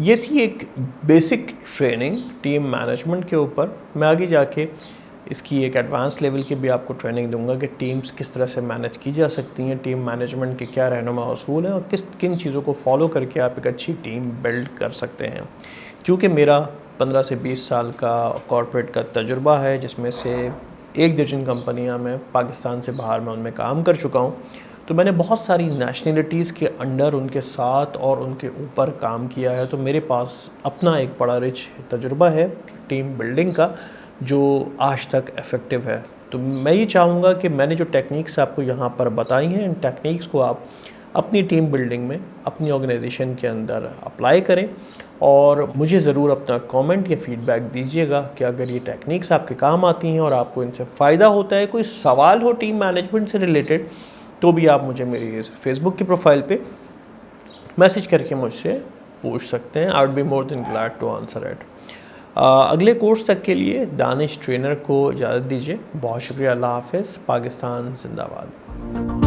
ये थी एक बेसिक ट्रेनिंग टीम मैनेजमेंट के ऊपर। मैं आगे जाके इसकी एक एडवांस लेवल की भी आपको ट्रेनिंग दूंगा कि टीम्स किस तरह से मैनेज की जा सकती हैं, टीम मैनेजमेंट के क्या रहनुमा असूल हैं और किन चीज़ों को फॉलो करके आप एक अच्छी टीम बिल्ड कर सकते हैं। क्योंकि मेरा 15 से 20 साल का कॉर्पोरेट का तजुर्बा है, जिसमें से एक दर्जन कंपनियां मैं पाकिस्तान से बाहर मैं उनमें काम कर चुका हूं, तो मैंने बहुत सारी नेशनलिटीज़ के अंडर, उनके साथ और उनके ऊपर काम किया है। तो मेरे पास अपना एक बड़ा रिच तजुर्बा है टीम बिल्डिंग का, जो आज तक इफ़ेक्टिव है। तो मैं ये चाहूँगा कि मैंने जो टेक्निक्स आपको यहाँ पर बताई हैं, इन टेक्निक्स को आप अपनी टीम बिल्डिंग में, अपनी ऑर्गेनाइजेशन के अंदर अप्लाई करें और मुझे ज़रूर अपना कमेंट या फीडबैक दीजिएगा कि अगर ये टेक्निक्स आपके काम आती हैं और आपको इनसे फ़ायदा होता है। कोई सवाल हो टीम मैनेजमेंट से रिलेटेड तो भी आप मुझे मेरी इस फेसबुक की प्रोफाइल पे मैसेज करके मुझसे पूछ सकते हैं। I would be more than glad to answer it. अगले कोर्स तक के लिए दानिश ट्रेनर को इजाज़त दीजिए। बहुत शुक्रिया। अल्लाह हाफ़िज़। पाकिस्तान जिंदाबाद।